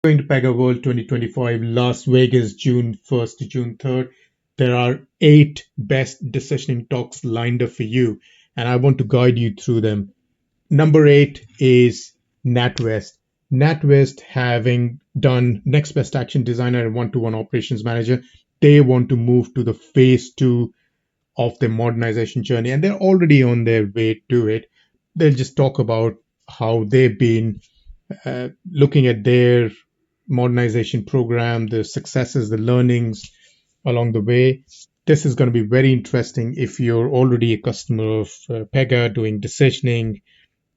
Going to PegaWorld 2025, Las Vegas, June 1st to June 3rd. There are 8 best decisioning talks lined up for you, and I want to guide you through them. Number 8 is NatWest. NatWest, having done Next Best Action Designer and One-to-One Operations Manager, they want to move to the phase 2 of their modernization journey, and they're already on their way to it. They'll just talk about how they've been looking at their modernization program, the successes, the learnings along the way. This is going to be very interesting if you're already a customer of Pega doing decisioning,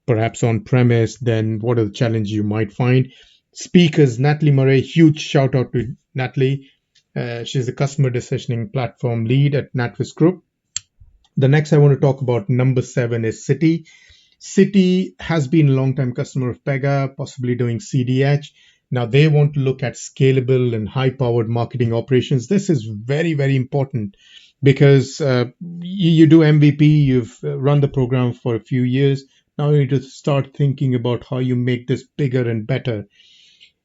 perhaps on premise. Then what are the challenges you might find? Speakers, Natalie Murray, huge shout out to Natalie. She's the customer decisioning platform lead at NatWest Group. The next I want to talk about, number 7, is Citi. Citi has been a long-time customer of Pega, possibly doing CDH. Now they want to look at scalable and high-powered marketing operations. This is very, very important because you do MVP, you've run the program for a few years. Now you need to start thinking about how you make this bigger and better.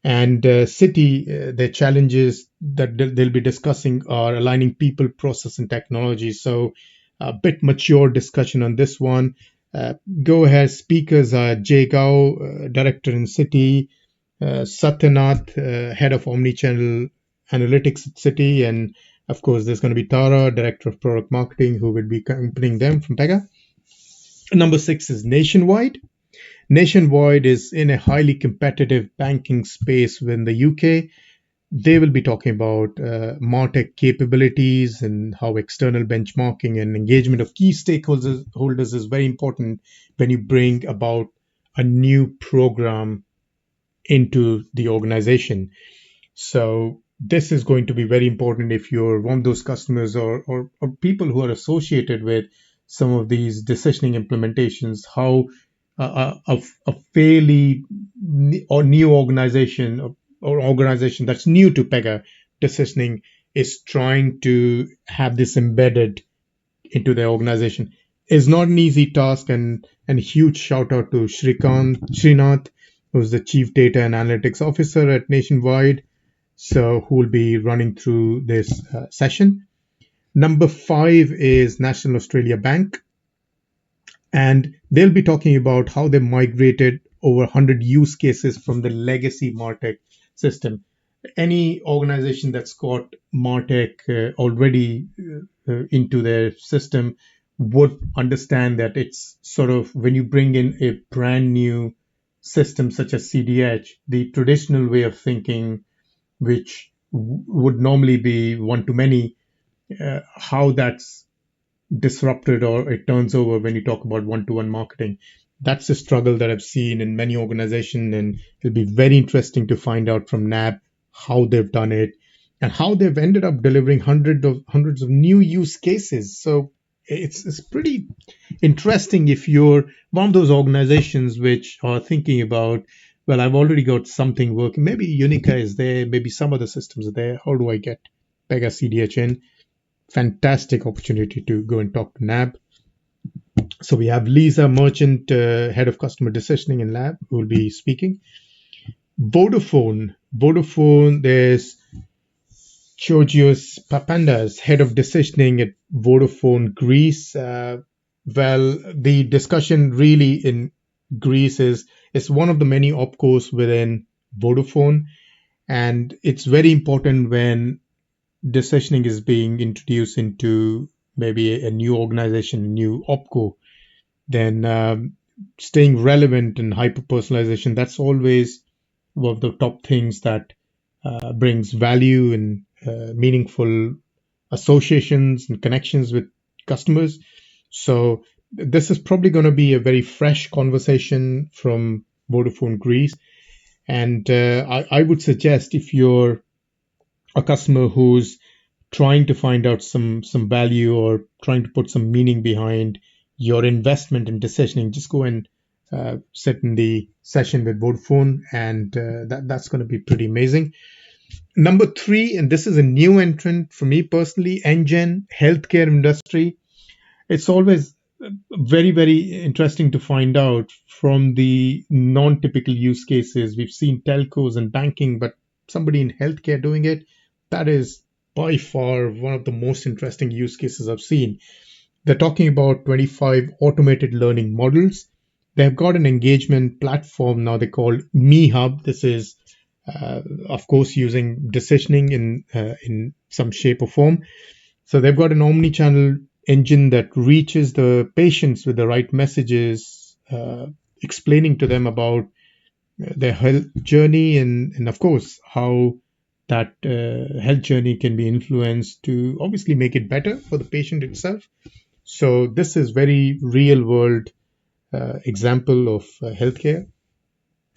And Citi, the challenges that they'll be discussing are aligning people, process, and technology. So a bit mature discussion on this one. Go ahead. Speakers are Jay Gao, director in Citi, Sathyanath, head of omnichannel analytics at Citi, and of course, there's going to be Tara, director of product marketing, who will be accompanying them from Pega. Number 6 is Nationwide. Nationwide is in a highly competitive banking space within the UK. They will be talking about MarTech capabilities and how external benchmarking and engagement of key stakeholders is very important when you bring about a new program into the organization. So this is going to be very important if you're one of those customers or people who are associated with some of these decisioning implementations, how a fairly new organization or organization that's new to Pega decisioning is trying to have this embedded into their organization is not an easy task. And a huge shout out to Srinath, who's the Chief Data and Analytics Officer at Nationwide, so who will be running through this session. Number 5 is National Australia Bank, and they'll be talking about how they migrated over 100 use cases from the legacy MarTech system. Any organization that's got MarTech already into their system would understand that it's sort of when you bring in a brand new system such as CDH, the traditional way of thinking, which would normally be one to many, how that's disrupted or it turns over when you talk about one-to-one marketing. That's a struggle that I've seen in many organizations, and it'll be very interesting to find out from NAB how they've done it and how they've ended up delivering hundreds of new use cases. So it's pretty interesting if you're one of those organizations which are thinking about, well, I've already got something working. Maybe Unica is there, maybe some other systems are there. How do I get Pega CDH in? Fantastic opportunity to go and talk to NAB. So we have Lisa Merchant, head of customer decisioning in Lab, who will be speaking. Vodafone, there's Georgios Papandas, head of decisioning at Vodafone Greece. Well, the discussion really in Greece is one of the many opcos within Vodafone, and it's very important when decisioning is being introduced into maybe a new organization, a new opco, then staying relevant and hyper personalization, that's always one of the top things that brings value and meaningful associations and connections with customers. So this is probably going to be a very fresh conversation from Vodafone Greece. And I would suggest if you're a customer who's trying to find out some value or trying to put some meaning behind your investment in decisioning, just go and sit in the session with Vodafone, and that's going to be pretty amazing. Number 3, and this is a new entrant for me personally, NGen, healthcare industry. It's always very, very interesting to find out from the non-typical use cases. We've seen telcos and banking, but somebody in healthcare doing it, that is by far one of the most interesting use cases I've seen. They're talking about 25 automated learning models. They have got an engagement platform now they call Me Hub. This is, of course, using decisioning in some shape or form. So they've got an omni-channel engine that reaches the patients with the right messages, explaining to them about their health journey and of course, how that health journey can be influenced to obviously make it better for the patient itself. So this is very real world example of healthcare.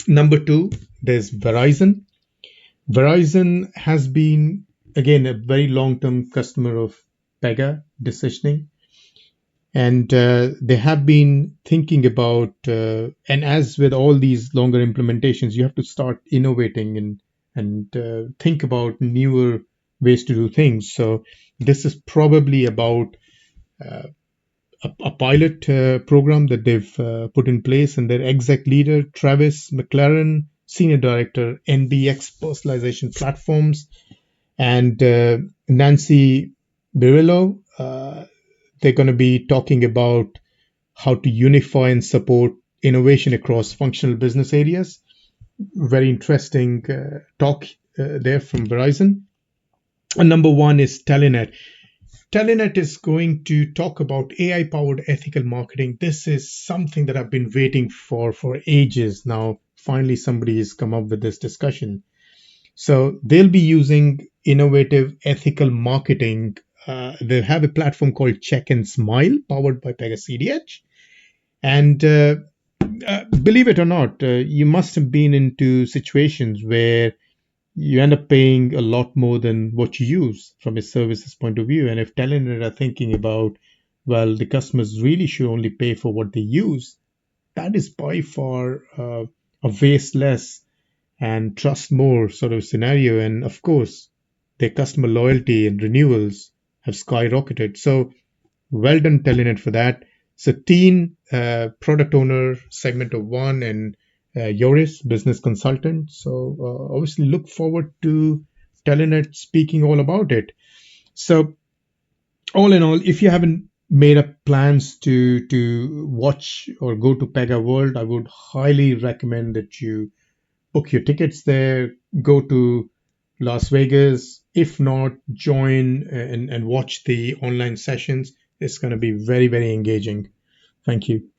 Number two, there's Verizon. Verizon has been, again, a very long term customer of Pega decisioning. And they have been thinking about, and as with all these longer implementations, you have to start innovating and think about newer ways to do things. So this is probably about uh, a pilot program that they've put in place, and their exec leader, Travis McLaren, senior director, NBX personalization platforms, and Nancy Birillo. They're going to be talking about how to unify and support innovation across functional business areas. Very interesting talk there from Verizon. And number one is Telenet. Telenet is going to talk about AI powered ethical marketing. This is something that I've been waiting for ages now. Finally, somebody has come up with this discussion. So they'll be using innovative ethical marketing. They have a platform called Check and Smile, powered by Pega CDH. And believe it or not, you must have been into situations where you end up paying a lot more than what you use from a services point of view. And if Telenet are thinking about, well, the customers really should only pay for what they use, that is by far a waste less and trust more sort of scenario. And of course, their customer loyalty and renewals have skyrocketed. So well done, Telenet, for that. Satine, product owner, segment of one, and Yoris, business consultant. So obviously look forward to Telenet speaking all about it. So all in all, if you haven't made up plans to watch or go to PegaWorld, I would highly recommend that you book your tickets there, go to Las Vegas. If not, join and watch the online sessions. It's going to be very, very engaging. Thank you.